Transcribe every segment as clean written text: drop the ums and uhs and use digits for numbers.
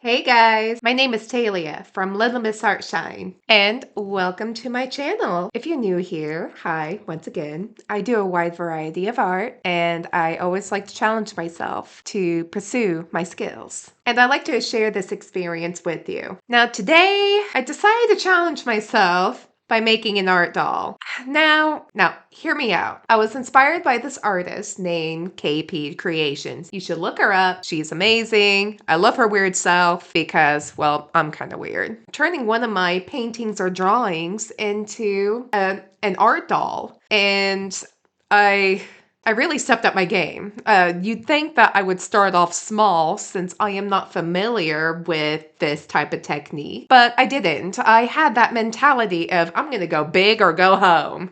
Hey guys, my name is Talia from Little Miss Heartshine, and welcome to my channel. If you're new here, hi once again. I do a wide variety of art, and I always like to challenge myself to pursue my skills. And I like to share this experience with you. Now today, I decided to challenge myself by making an art doll. Now, hear me out. I was inspired by this artist named KP Creations. You should look her up. She's amazing. I love her weird self because, well, I'm kind of weird. Turning one of my paintings or drawings into an art doll. And I really stepped up my game. You'd think that I would start off small since I am not familiar with this type of technique, but I didn't. I had that mentality of I'm gonna go big or go home.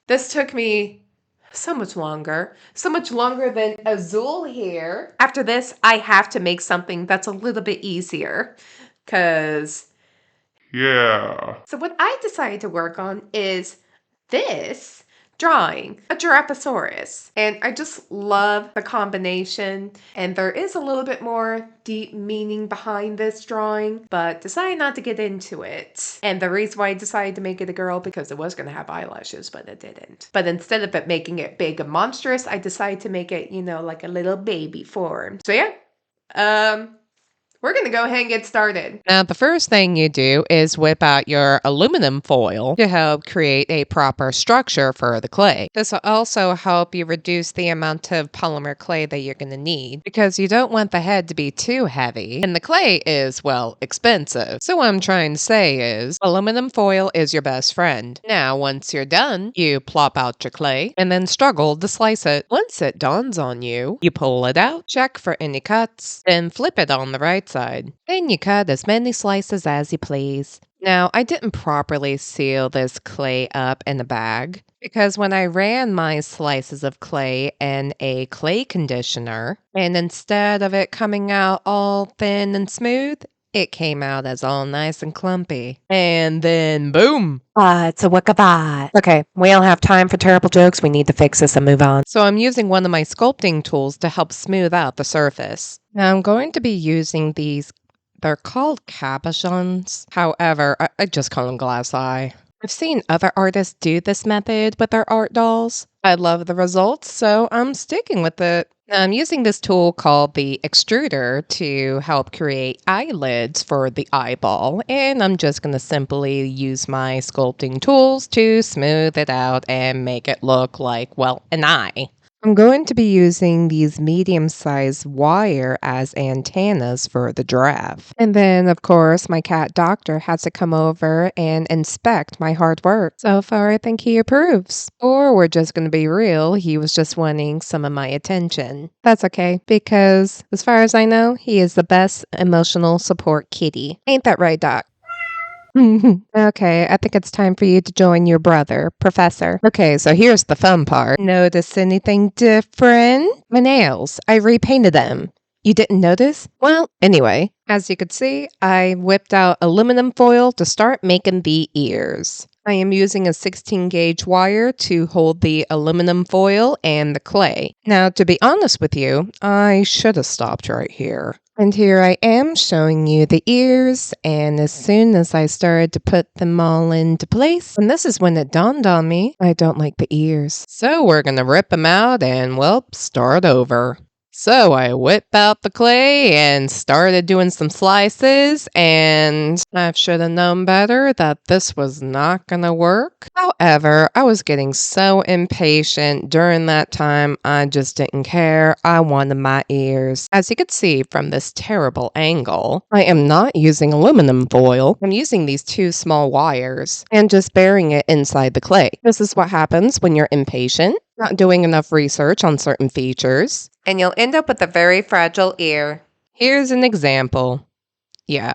This took me so much longer than Azul here. After this, I have to make something that's a little bit easier, cause Yeah. so what I decided to work on is this drawing, a Giraffesaurus. And I just love the combination. And there is a little bit more deep meaning behind this drawing, but decided not to get into it. And the reason why I decided to make it a girl, because it was going to have eyelashes, but it didn't. But instead of it making it big and monstrous, I decided to make it, like a little baby form. So yeah, we're gonna go ahead and get started. Now, the first thing you do is whip out your aluminum foil to help create a proper structure for the clay. This will also help you reduce the amount of polymer clay that you're going to need because you don't want the head to be too heavy and the clay is, well, expensive. So what I'm trying to say is aluminum foil is your best friend. Now, once you're done, you plop out your clay and then struggle to slice it. Once it dawns on you, you pull it out, check for any cuts, then flip it on the right side. Then you cut as many slices as you please. Now, I didn't properly seal this clay up in a bag because when I ran my slices of clay in a clay conditioner, and instead of it coming out all thin and smooth, it came out as all nice and clumpy. And then boom! It's a wickabot. Okay, we don't have time for terrible jokes. We need to fix this and move on. So I'm using one of my sculpting tools to help smooth out the surface. Now I'm going to be using these. They're called cabochons. However, I just call them glass eye. I've seen other artists do this method with their art dolls. I love the results, so I'm sticking with it. Now, I'm using this tool called the extruder to help create eyelids for the eyeball, and I'm just going to simply use my sculpting tools to smooth it out and make it look like, well, an eye. I'm going to be using these medium-sized wire as antennas for the giraffe. And then, of course, my cat doctor has to come over and inspect my hard work. So far, I think he approves. Or we're just going to be real, he was just wanting some of my attention. That's okay, because as far as I know, he is the best emotional support kitty. Ain't that right, Doc? Okay, I think it's time for you to join your brother, Professor. Okay, so here's the fun part. Notice anything different? My nails. I repainted them. You didn't notice? Well, anyway, as you could see, I whipped out aluminum foil to start making the ears. I am using a 16 gauge wire to hold the aluminum foil and the clay. Now, to be honest with you, I should have stopped right here. And here I am showing you the ears, and as soon as I started to put them all into place, and this is when it dawned on me, I don't like the ears. So we're gonna rip them out and, well, start over. So I whipped out the clay and started doing some slices, and I should have known better that this was not gonna work. However, I was getting so impatient during that time, I just didn't care. I wanted my ears. As you can see from this terrible angle, I am not using aluminum foil. I'm using these two small wires and just burying it inside the clay. This is what happens when you're impatient, not doing enough research on certain features, and you'll end up with a very fragile ear. Here's an example. Yeah,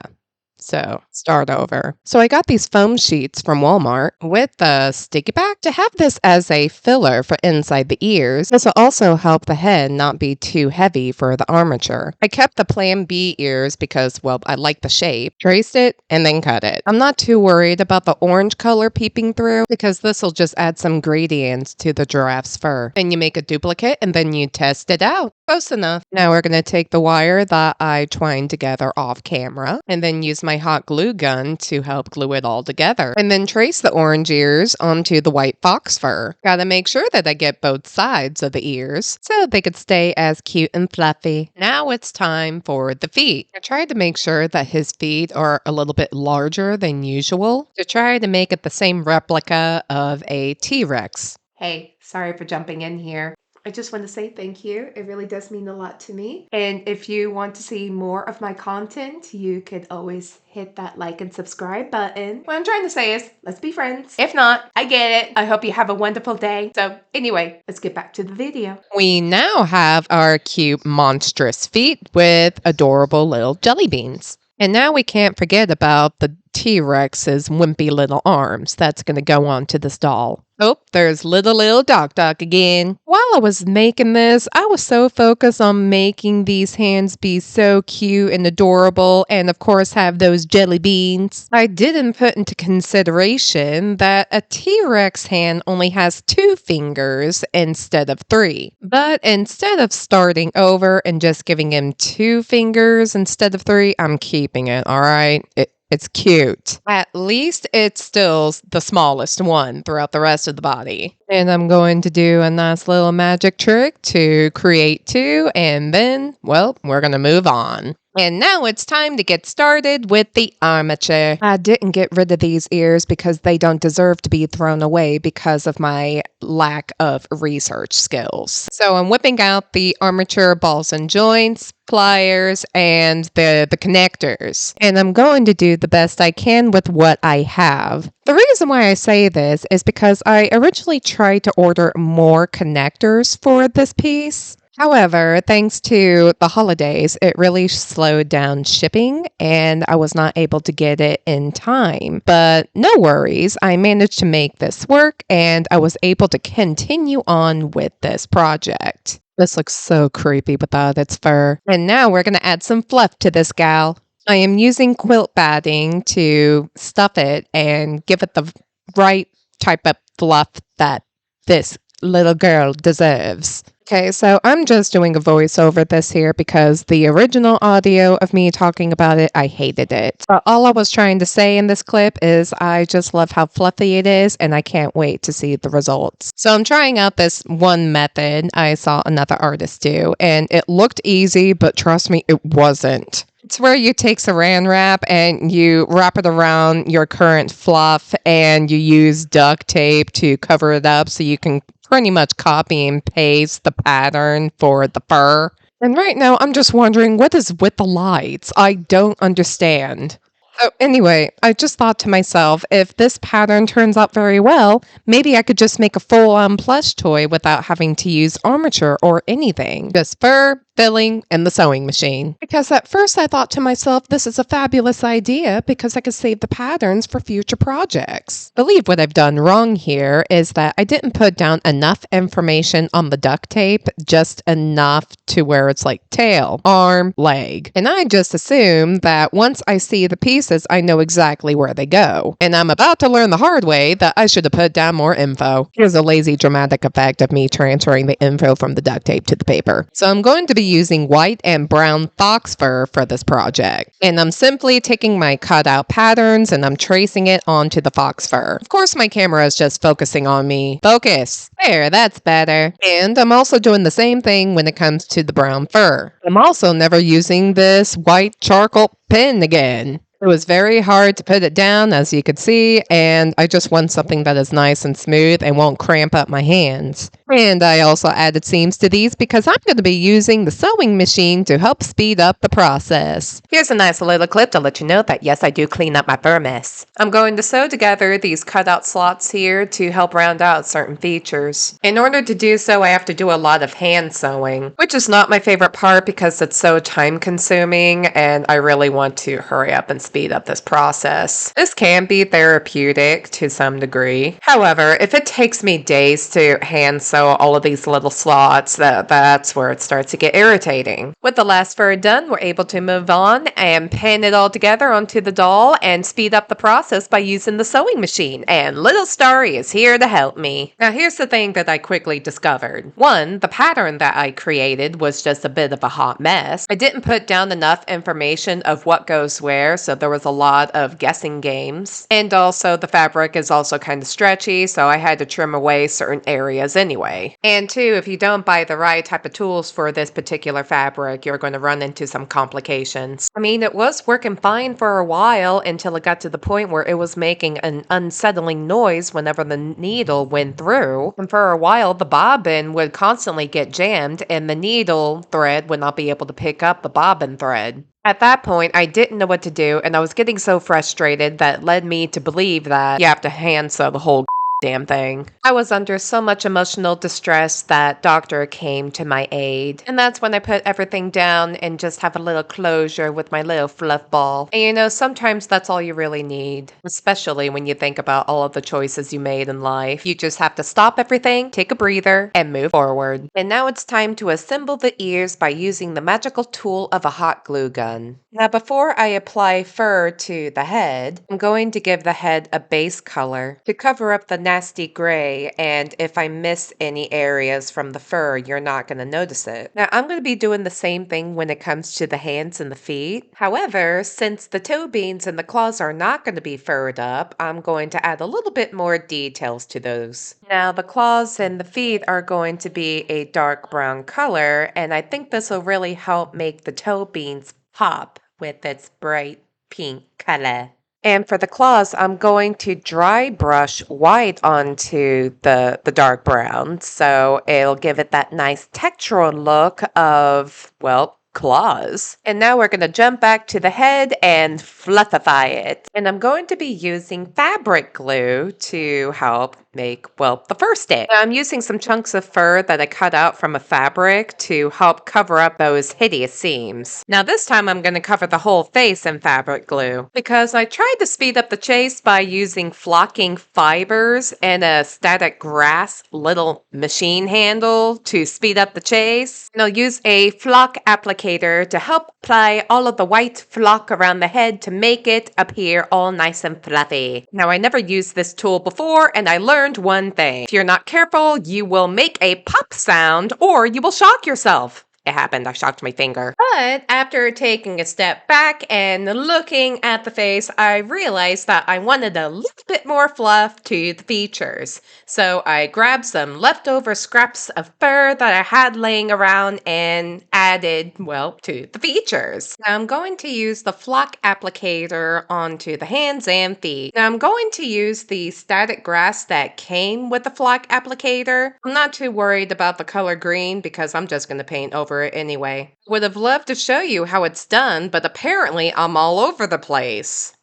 So start over. So I got these foam sheets from Walmart with the sticky pack to have this as a filler for inside the ears. This will also help the head not be too heavy for the armature. I kept the Plan B ears because, well, I like the shape. Traced it and then cut it. I'm not too worried about the orange color peeping through because this will just add some gradients to the giraffe's fur. Then you make a duplicate and then you test it out. Close enough. Now we're going to take the wire that I twined together off camera and then use my hot glue gun to help glue it all together. And then trace the orange ears onto the white fox fur. Gotta make sure that I get both sides of the ears so they could stay as cute and fluffy. Now it's time for the feet. I tried to make sure that his feet are a little bit larger than usual to try to make it the same replica of a T-Rex. Hey, sorry for jumping in here. I just want to say thank you. It really does mean a lot to me. And if you want to see more of my content, you could always hit that like and subscribe button. What I'm trying to say is, let's be friends. If not, I get it. I hope you have a wonderful day. So anyway, let's get back to the video. We now have our cute monstrous feet with adorable little jelly beans. And now we can't forget about the T-Rex's wimpy little arms. That's going to go onto this doll. Oh, there's little Doc again. While I was making this, I was so focused on making these hands be so cute and adorable and of course have those jelly beans. I didn't put into consideration that a T-Rex hand only has 2 fingers instead of 3. But instead of starting over and just giving him 2 fingers instead of 3, I'm keeping it, alright? It's cute. At least it's still the smallest one throughout the rest of the body. And I'm going to do a nice little magic trick to create 2, and then, well, we're going to move on. And now it's time to get started with the armature. I didn't get rid of these ears because they don't deserve to be thrown away because of my lack of research skills. So I'm whipping out the armature balls and joints, pliers, and the connectors. And I'm going to do the best I can with what I have. The reason why I say this is because I originally tried to order more connectors for this piece. However, thanks to the holidays, it really slowed down shipping and I was not able to get it in time. But no worries, I managed to make this work and I was able to continue on with this project. This looks so creepy without its fur. And now we're going to add some fluff to this gal. I am using quilt batting to stuff it and give it the right type of fluff that this little girl deserves. Okay, so I'm just doing a voiceover this here because the original audio of me talking about it, I hated it. But all I was trying to say in this clip is I just love how fluffy it is and I can't wait to see the results. So I'm trying out this one method I saw another artist do and it looked easy, but trust me, it wasn't. It's where you take saran wrap and you wrap it around your current fluff and you use duct tape to cover it up so you can pretty much copy and paste the pattern for the fur. And right now I'm just wondering, what is with the lights? I don't understand. So anyway, I just thought to myself, if this pattern turns out very well, maybe I could just make a full-on plush toy without having to use armature or anything. Just fur, filling, and the sewing machine. Because at first I thought to myself, this is a fabulous idea because I could save the patterns for future projects. I believe what I've done wrong here is that I didn't put down enough information on the duct tape, just enough to where it's like tail, arm, leg. And I just assume that once I see the pieces, I know exactly where they go. And I'm about to learn the hard way that I should have put down more info. Here's a lazy dramatic effect of me transferring the info from the duct tape to the paper. So I'm going to be using white and brown fox fur for this project. And I'm simply taking my cutout patterns and I'm tracing it onto the fox fur. Of course, my camera is just focusing on me. Focus. There, that's better. And I'm also doing the same thing when it comes to the brown fur. I'm also never using this white charcoal pen again. It was very hard to put it down, as you could see, and I just want something that is nice and smooth and won't cramp up my hands. And I also added seams to these because I'm going to be using the sewing machine to help speed up the process. Here's a nice little clip to let you know that yes, I do clean up my fur mess. I'm going to sew together these cutout slots here to help round out certain features. In order to do so, I have to do a lot of hand sewing, which is not my favorite part because it's so time consuming and I really want to hurry up and speed up this process. This can be therapeutic to some degree. However, if it takes me days to hand sew all of these little slots, that's where it starts to get irritating. With the last fur done, we're able to move on and pin it all together onto the doll and speed up the process by using the sewing machine. And little Starry is here to help me. Now here's the thing that I quickly discovered. One, the pattern that I created was just a bit of a hot mess. I didn't put down enough information of what goes where, so there was a lot of guessing games. And also the fabric is also kind of stretchy, so I had to trim away certain areas anyway. And two, if you don't buy the right type of tools for this particular fabric, you're going to run into some complications. I mean, it was working fine for a while until it got to the point where it was making an unsettling noise whenever the needle went through. And for a while, the bobbin would constantly get jammed and the needle thread would not be able to pick up the bobbin thread. At that point, I didn't know what to do, and I was getting so frustrated that led me to believe that you have to hand sew the whole damn thing. I was under so much emotional distress that doctor came to my aid. And that's when I put everything down and just have a little closure with my little fluff ball. And you know, sometimes that's all you really need, especially when you think about all of the choices you made in life. You just have to stop everything, take a breather, and move forward. And now it's time to assemble the ears by using the magical tool of a hot glue gun. Now before I apply fur to the head, I'm going to give the head a base color to cover up the nasty gray, and if I miss any areas from the fur, you're not going to notice it. Now I'm going to be doing the same thing when it comes to the hands and the feet. However, since the toe beans and the claws are not going to be furred up, I'm going to add a little bit more details to those. Now the claws and the feet are going to be a dark brown color, and I think this will really help make the toe beans pop with its bright pink color. And for the claws, I'm going to dry brush white onto the dark brown, so it'll give it that nice textural look of, well, claws. And now we're going to jump back to the head and fluffify it. And I'm going to be using fabric glue to help make, well, the fur stick. Now, I'm using some chunks of fur that I cut out from a fabric to help cover up those hideous seams. Now this time I'm going to cover the whole face in fabric glue because I tried to speed up the chase by using flocking fibers and a static grass little machine handle to speed up the chase. And I'll use a flock applicator to help apply all of the white flock around the head to make it appear all nice and fluffy. Now I never used this tool before, and I learned one thing. If you're not careful, you will make a pop sound or you will shock yourself. It happened. I shocked my finger. But after taking a step back and looking at the face, I realized that I wanted a little bit more fluff to the features. So I grabbed some leftover scraps of fur that I had laying around and added, well, to the features. Now I'm going to use the flock applicator onto the hands and feet. Now I'm going to use the static grass that came with the flock applicator. I'm not too worried about the color green because I'm just going to paint over it anyway. Would have loved to show you how it's done, but apparently I'm all over the place.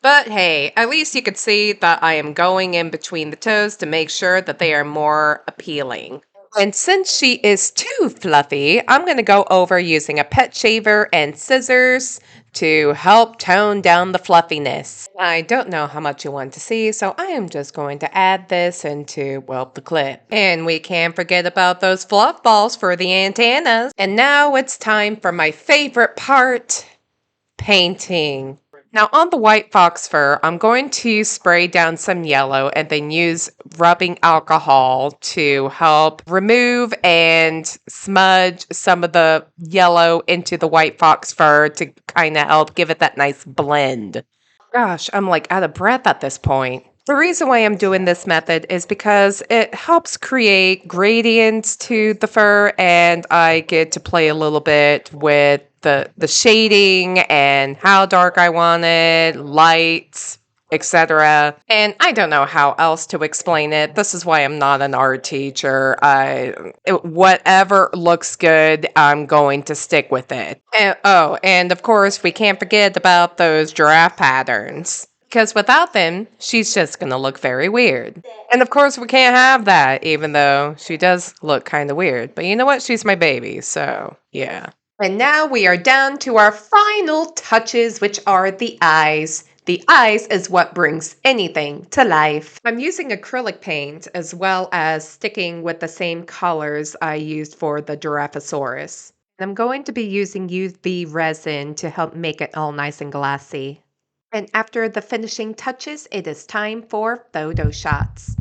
But hey, at least you could see that I am going in between the toes to make sure that they are more appealing. And since she is too fluffy, I'm going to go over using a pet shaver and scissors to help tone down the fluffiness. I don't know how much you want to see, so I am just going to add this into, well, the clip. And we can't forget about those fluff balls for the antennas. And now it's time for my favorite part, painting. Now on the white fox fur, I'm going to spray down some yellow and then use rubbing alcohol to help remove and smudge some of the yellow into the white fox fur to kind of help give it that nice blend. Gosh, I'm like out of breath at this point. The reason why I'm doing this method is because it helps create gradients to the fur, and I get to play a little bit with the shading and how dark I want it, lights, etc. And I don't know how else to explain it. This is why I'm not an art teacher. Whatever looks good, I'm going to stick with it. And of course, we can't forget about those giraffe patterns. Because without them, she's just going to look very weird. And of course, we can't have that, even though she does look kind of weird. But you know what? She's my baby, so yeah. And now we are down to our final touches, which are the eyes. The eyes is what brings anything to life. I'm using acrylic paint as well as sticking with the same colors I used for the Giraffesaurus. I'm going to be using UV resin to help make it all nice and glassy. And after the finishing touches, it is time for photo shots.